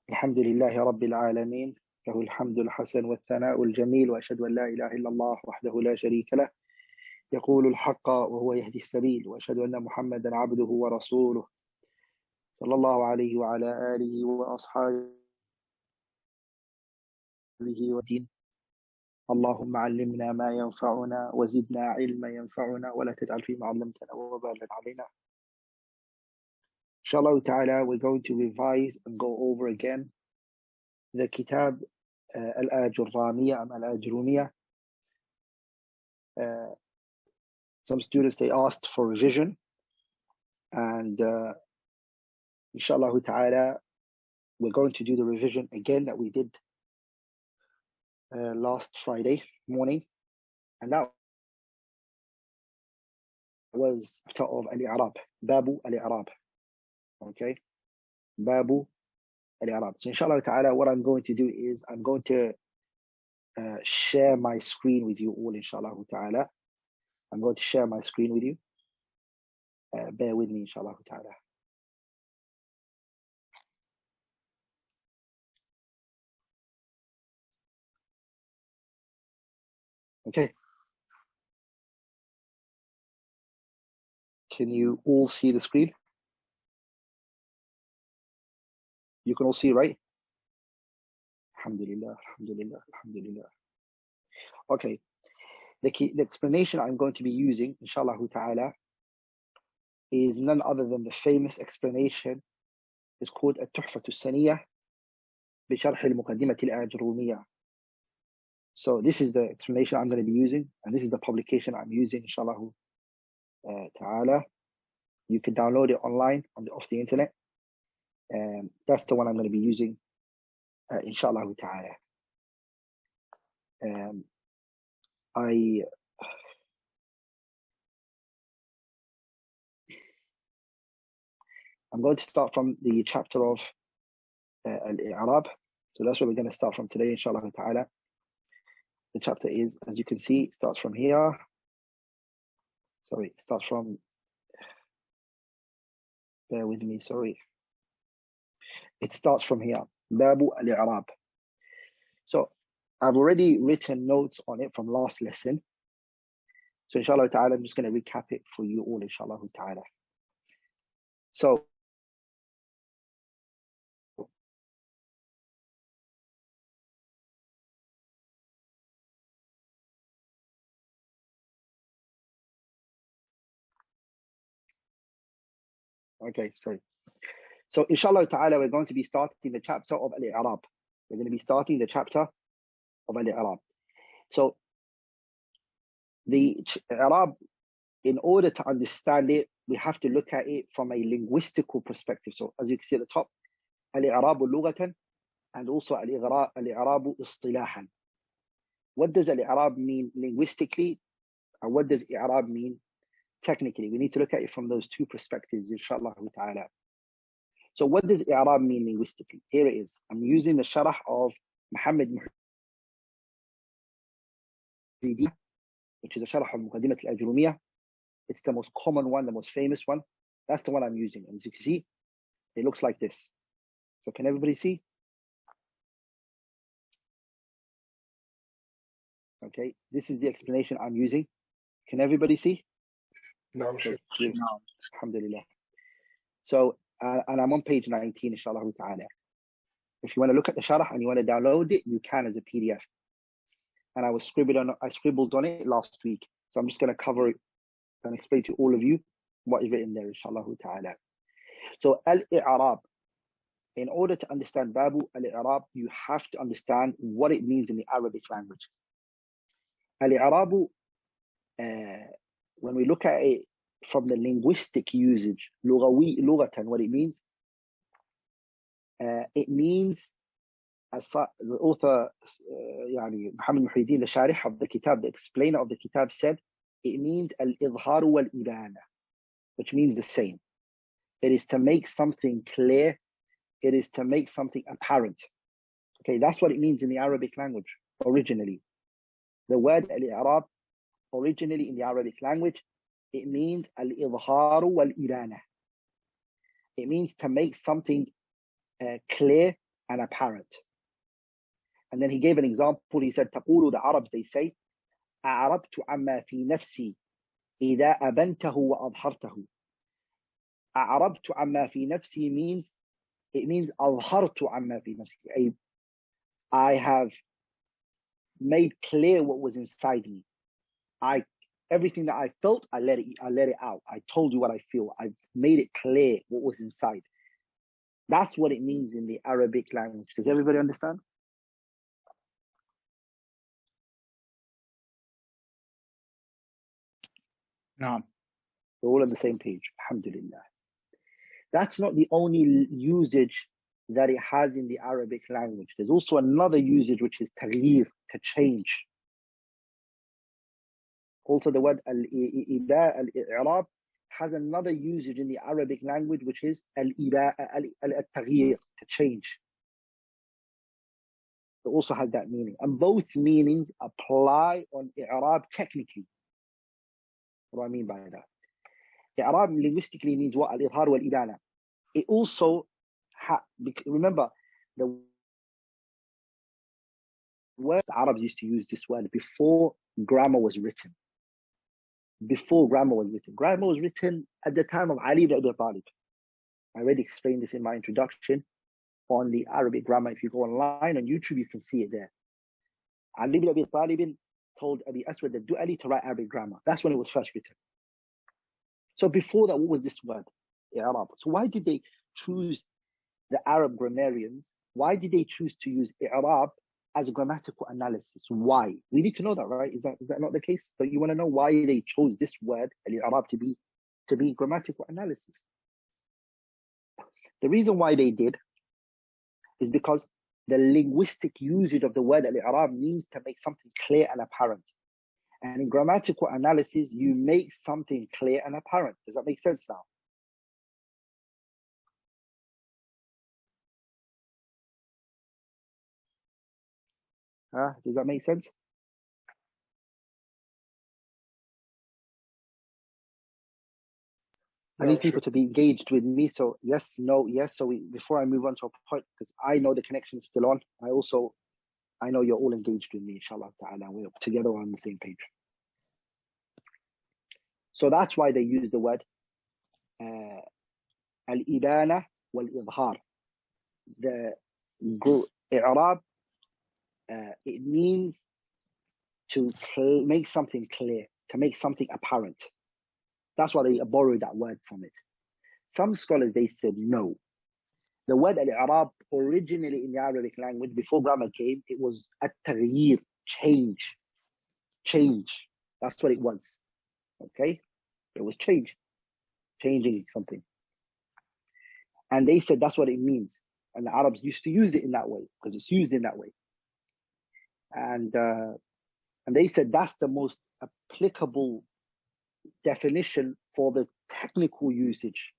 الحمد لله رب العالمين له الحمد الحسن والثناء الجميل وأشهد أن لا إله إلا الله وحده لا شريك له يقول الحق وهو يهدي السبيل وأشهد أن محمدا عبده ورسوله صلى الله عليه وعلى آله وأصحابه ودين. اللهم علمنا ما ينفعنا وزدنا علما ينفعنا ولا تجعل فيما علمتنا وبالا علينا. Inshallah ta'ala, we're going to revise and go over again the kitab Al-Ajrumiyyah and Al-Ajrumiyyah. Some students, they asked for revision, and inshallah ta'ala, we're going to do the revision again that we did last Friday morning, and that was of Al-I'rab, Babu Al-I'rab. Okay, Babu Al-I'rab. So inshallah ta'ala, what I'm going to do is I'm going to share my screen with you all, inshallah ta'ala. I'm going to share my screen with you. Bear with me, inshallah ta'ala. Okay. Can you all see the screen? You can all see, right? Alhamdulillah, alhamdulillah, alhamdulillah. Okay. The explanation I'm going to be using, inshallah ta'ala, is none other than the famous explanation. It's called التحفة السنية بشرح المقدمة الأجرومية. So this is the explanation I'm going to be using, and this is the publication I'm using, inshallah ta'ala. You can download it online off the internet, and that's the one I'm going to be using, inshallah ta'ala. I'm going to start from the chapter of Al-I'rab. So that's where we're going to start from today, inshallah ta'ala. The chapter is, as you can see, it starts from here. Sorry, it starts from, bear with me, sorry. It starts from here, Babu Al-I'rab. So I've already written notes on it from last lesson. So inshallah ta'ala, I'm just going to recap it for you all, inshallah ta'ala. So, okay, sorry. So inshallah ta'ala, we're going to be starting the chapter of Al-I'rab. We're going to be starting the chapter of Al-I'rab. So the I'rab, in order to understand it, we have to look at it from a linguistical perspective. So as you can see at the top, Al-I'rabu lughatan, and also Al-I'rabu istilahan. What does Al-I'rab mean linguistically, and what does I'rab mean technically? We need to look at it from those two perspectives, inshallah ta'ala. So what does I'rab mean linguistically? Here it is. I'm using the sharh of Muhammad Muhyiddin, which is a sharh of Muqaddimat al-Ajrumiyyah. It's the most common one, the most famous one. That's the one I'm using. And as you can see, it looks like this. So can everybody see? Okay, this is the explanation I'm using. Can everybody see? No, okay. No. Alhamdulillah. So, and I'm on page 19, inshallah ta'ala. If you want to look at the sharh and you want to download it, you can as a PDF. And I scribbled on it last week. So I'm just going to cover it and explain to all of you what is written there, inshallah ta'ala. So Al-I'rab, in order to understand Babu Al-I'rab, you have to understand what it means in the Arabic language. Al-I'rabu, when we look at it from the linguistic usage, lughatan, what it means as the author, Muhammad Muhyiddin, the sharih of the kitab, the explainer of the kitab, said, it means al-idhar wal-ibana, which means the same. It is to make something clear. It is to make something apparent. Okay, that's what it means in the Arabic language originally. The word al-i'rab, originally in the Arabic language, it means al-idhar wal-ibana. It means to make something clear and apparent. And then he gave an example. He said, تقول, the Arabs, they say, أعربت عما في نفسي إذا أبنته وأظهرته. أعربت عما في نفسي means, it means أظهرت عما في نفسي. I have made clear what was inside me. Everything that I felt, I let it out. I told you what I feel. I've made it clear what was inside. That's what it means in the Arabic language. Does everybody understand? No. We're all on the same page. Alhamdulillah. That's not the only usage that it has in the Arabic language. There's also another usage which is taghyir, to change. Also the word al-i'rab has another usage in the Arabic language which is al-taghyir, to change. It also has that meaning. And both meanings apply on i'rab technically. What do I mean by that? I'rab linguistically means what? Al-idhar wal-ibana. It also, remember, the word Arabs used to use this word before grammar was written. Before grammar was written. Grammar was written at the time of Ali ibn Abi Talib. I already explained this in my introduction on the Arabic grammar. If you go online on YouTube, you can see it there. Ali ibn Abi Talib told Abi Aswad al-Du'ali to write Arabic grammar. That's when it was first written. So before that, what was this word? I'rab. So why did they choose, the Arab grammarians, why did they choose to use i'rab as a grammatical analysis? Why? We need to know that, right? Is that not the case? But you want to know why they chose this word, al-i'rab, to be grammatical analysis. The reason why they did is because the linguistic usage of the word al-i'rab means to make something clear and apparent. And in grammatical analysis, you make something clear and apparent. Does that make sense now? Does that make sense? I need people to be engaged with me. So yes, no, yes. So before I move on to a point, because I know the connection is still on. I know you're all engaged with me, inshallah ta'ala. We're together on the same page. So that's why they use the word al-ibana wal-idhar. The i'rab, it means to make something clear, to make something apparent. That's why they borrowed that word from it. Some scholars, they said no. The word al-i'rab originally in the Arabic language, before grammar came, it was at-taghyir, change. Change. That's what it was. Okay? It was change. Changing something. And they said that's what it means. And the Arabs used to use it in that way, because it's used in that way. And they said that's the most applicable definition for the technical usage.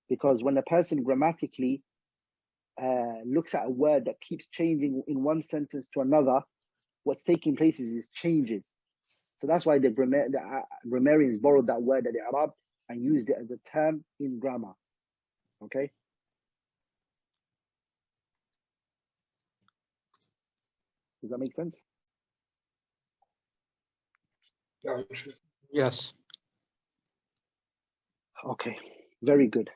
Because when a person grammatically looks at a word that keeps changing in one sentence to another, what's taking place is changes. So that's why the grammarians borrowed that word, al-i'rab, and used it as a term in grammar. Okay? Does that make sense? Yes. Okay, very good.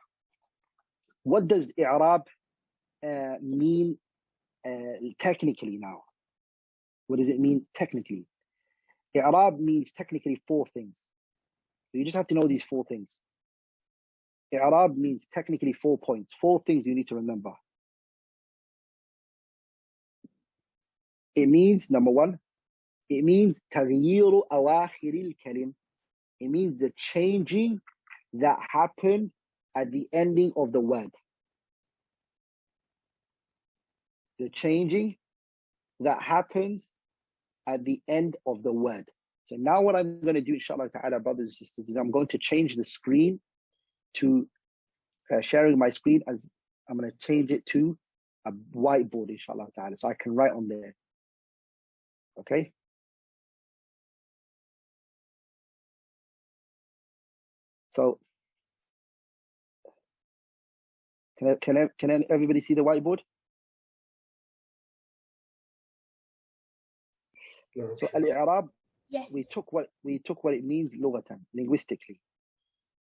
What does i'rab mean technically now? What does it mean technically? I'rab means technically 4 things. So you just have to know these 4 things. I'rab means technically 4 points, 4 things you need to remember. It means, number 1, it means تغيير أواخر الكلم. It means the changing that happened at the ending of the word. The changing that happens at the end of the word. So now what I'm going to do, inshallah ta'ala, brothers and sisters, is I'm going to change the screen to sharing my screen, as I'm going to change it to a whiteboard, inshallah ta'ala, so I can write on there. Okay? So Can everybody see the whiteboard? So al-i'rab, Yes. we took what it means lughatan, linguistically.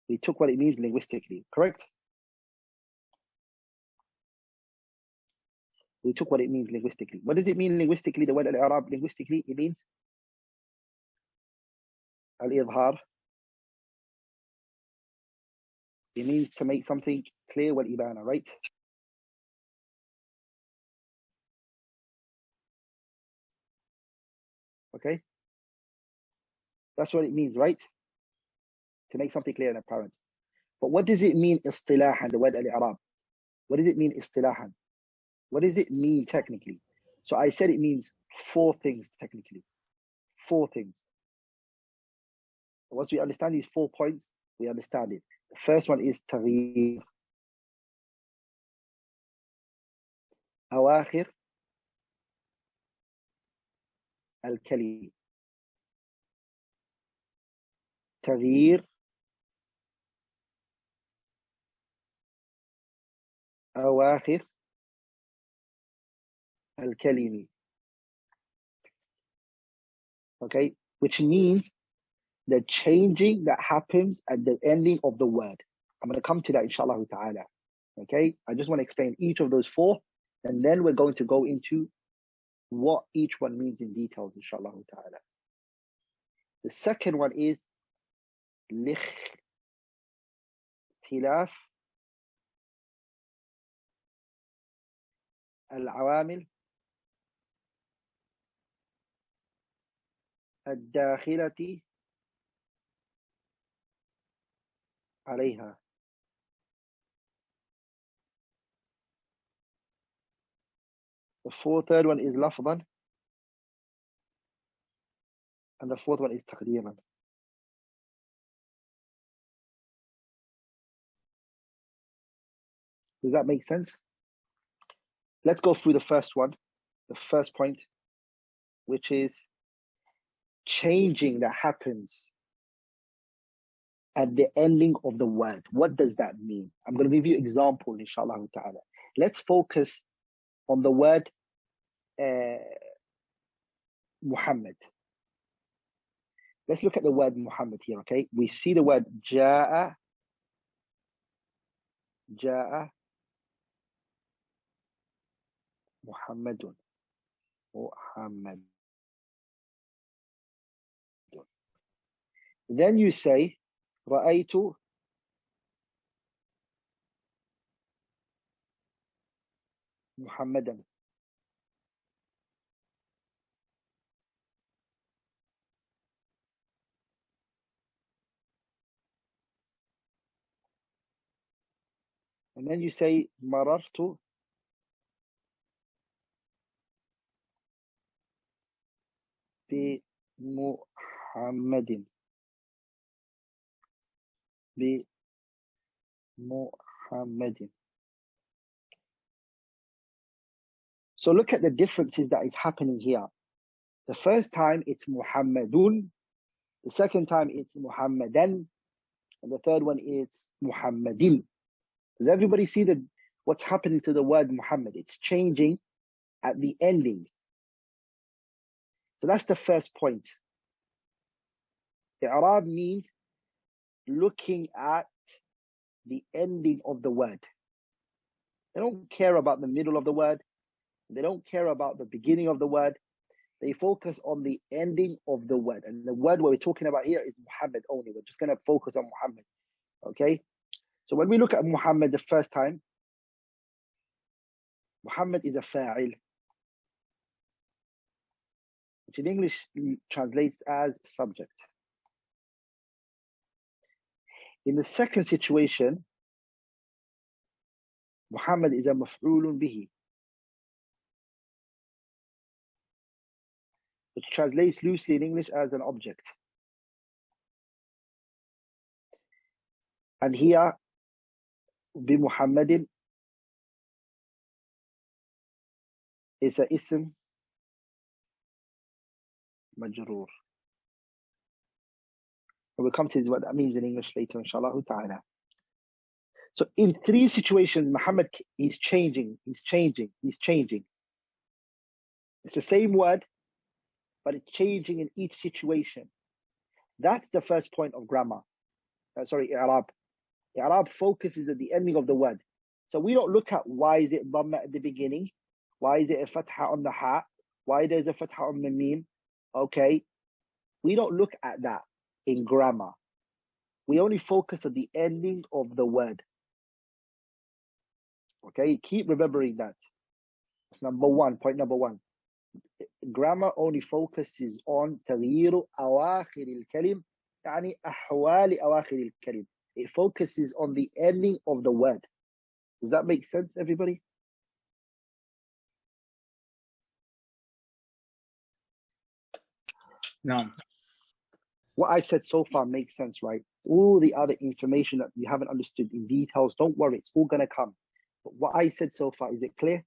We took what it means linguistically, correct? We took what it means linguistically. What does it mean linguistically? The word al-i'rab linguistically, it means al-idhar. It means to make something clear, wal-ibana, right? Okay? That's what it means, right? To make something clear and apparent. But what does it mean istilahan, the word al-i'rab? What does it mean istilahan? What does it mean technically? So I said it means 4 things technically. 4 things. Once we understand these 4 points, we understand it. The first one is تغيير أواخر الكلمة. تغيير أواخر الكلمة. Okay, which means the changing that happens at the ending of the word. I'm going to come to that inshallah ta'ala. Okay, I just want to explain each of those 4, and then we're going to go into what each one means in details inshallah ta'ala. The second one is لاختلاف العوامل الداخلة عليها. The third one is لفظا, and the 4th one is تقديرا. Does that make sense? Let's go through the first one, the first point, which is changing that happens at the ending of the word. What does that mean? I'm going to give you example, inshallah ta'ala. Let's focus on the word Muhammad. Let's look at the word Muhammad here, okay? We see the word جاء محمد. Then you say رأيت محمدا. And then you say مررت بمحمد. بمحمد. So look at the differences that is happening here. The first time it's Muhammadun, the second time it's Muhammadan, and the third one is Muhammadin. Does everybody see what's happening to the word Muhammad? It's changing at the ending. So that's the first point. I'rab means looking at the ending of the word. They don't care about the middle of the word. They don't care about the beginning of the word. They focus on the ending of the word. And the word we're talking about here is Muhammad only. We're just going to focus on Muhammad. Okay? So when we look at Muhammad the first time, Muhammad is a fa'il, which in English translates as subject. In the second situation, Muhammad is a maf'ulun bihi, which translates loosely in English as an object. And here, bi Muhammadin is a ism majroor. And we'll come to what that means in English later, inshallah ta'ala. So in 3 situations, Muhammad is changing. It's the same word, but it's changing in each situation. That's the first point of grammar. I'rab. I'rab focuses at the ending of the word. So we don't look at why is it dhamma at the beginning, why is it a fatha on the ha, why there's a fatha on the meme. Okay, we don't look at that in grammar. We only focus on the ending of the word. Okay, keep remembering that. That's point number one. Grammar only focuses on تغيير أواخر الكلم يعني أحوال أواخر الكلم. It focuses on the ending of the word. Does that make sense, everybody? No. What I've said so far makes sense, right? All the other information that you haven't understood in details, don't worry, it's all going to come. But what I said so far, is it clear?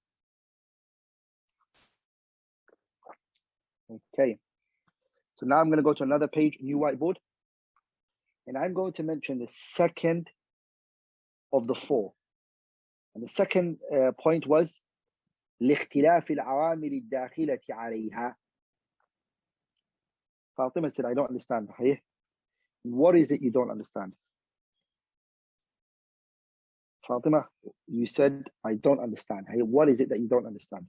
Okay. So now I'm going to go to another page, new whiteboard. And I'm going to mention the second of the 4. And the second point was لاختلاف العوامل الداخلة عليها. Fatima said, I don't understand. What is it you don't understand? Fatima, you said, I don't understand. What is it that you don't understand?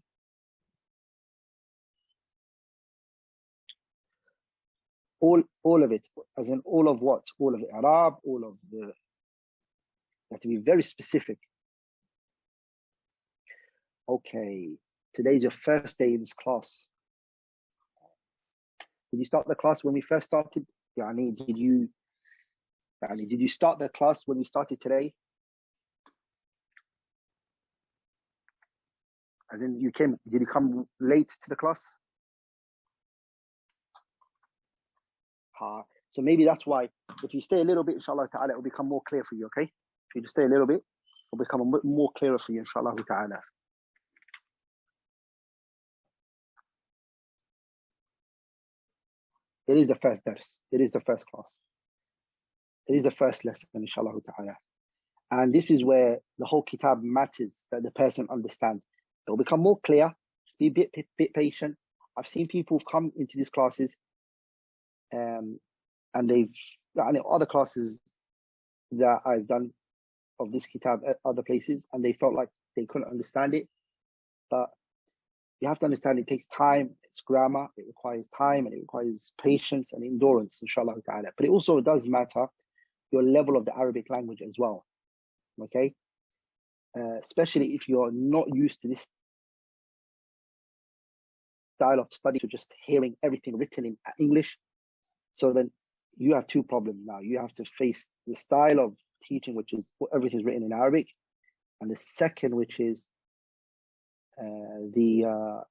All of it, as in all of what? All of the Arab, all of the... You have to be very specific. Okay, today's your first day in this class. Did you start the class when we first started? Did you start the class when we started today? As in, did you come late to the class? So maybe that's why, if you stay a little bit, inshallah ta'ala, it will become more clear for you, okay? If you just stay a little bit, it will become a bit more clearer for you, inshallah ta'ala. It is the first dars. It is the first class. It is the first lesson, inshallah ta'ala. And this is where the whole kitab matters, that the person understands. It will become more clear. Just be a bit patient. I've seen people come into these classes and other classes that I've done of this kitab at other places, and they felt like they couldn't understand it. But you have to understand it takes time, it's grammar, it requires time, and it requires patience and endurance, inshallah ta'ala. But it also does matter your level of the Arabic language as well, okay? Especially if you're not used to this style of study, to just hearing everything written in English. So then you have 2 problems now. You have to face the style of teaching, which is everything's written in Arabic, and the second, which is the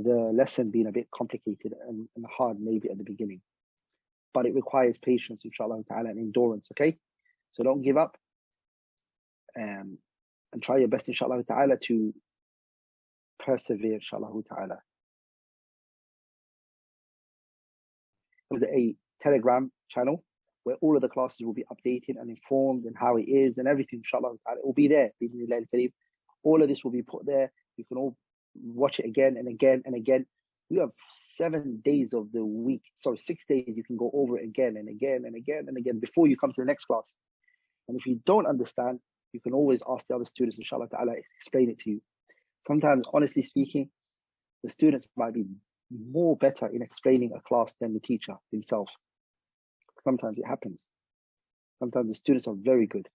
lesson being a bit complicated and hard maybe at the beginning. But it requires patience, inshallah ta'ala, and endurance, okay? So don't give up, and try your best, inshallah ta'ala, to persevere, inshallah ta'ala. There's a Telegram channel where all of the classes will be updated and informed and how it is and everything, inshallah ta'ala. It will be there. All of this will be put there. You can all watch it again and again and again. You have 7 days of the week, 6 days, you can go over it again and again and again and again before you come to the next class. And if you don't understand, you can always ask the other students, inshallah ta'ala, explain it to you. Sometimes, honestly speaking, the students might be more better in explaining a class than the teacher himself. Sometimes it happens. Sometimes the students are very good.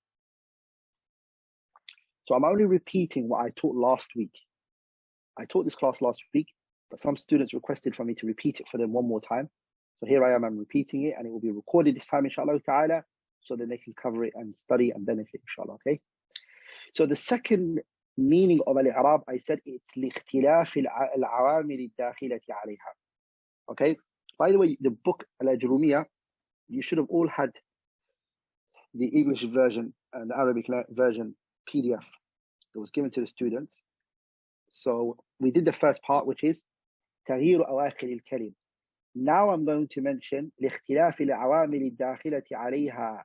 So I'm only repeating what I taught last week. I taught this class last week, but some students requested for me to repeat it for them one more time. So here I am, I'm repeating it, and it will be recorded this time, inshallah ta'ala, so that they can cover it and study and benefit, inshallah, okay? So the second meaning of al-i'rab, I said it's لاختلاف العوامل الداخلة عليها. Okay? By the way, the book Ajrumiyyah, you should have all had the English version and the Arabic version PDF that was given to the students. So we did the first part, which is تغيير أواخر الكلم. Now I'm going to mention لاختلاف العوامل الداخلة عليها.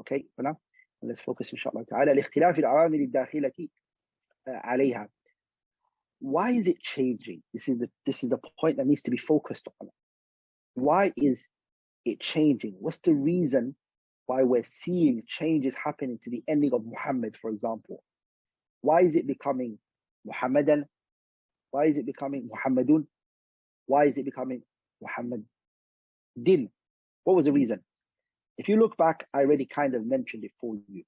Okay, for now, let's focus inshallah ta'ala. لاختلاف العوامل الداخلة عليها. Why is it changing? This is the point that needs to be focused on. Why is it changing? What's the reason why we're seeing changes happening to the ending of Muhammad, for example? Why is it becoming Muhammadan? Why is it becoming Muhammadun? Why is it becoming Muhammadin? What was the reason? If you look back, I already kind of mentioned it for you.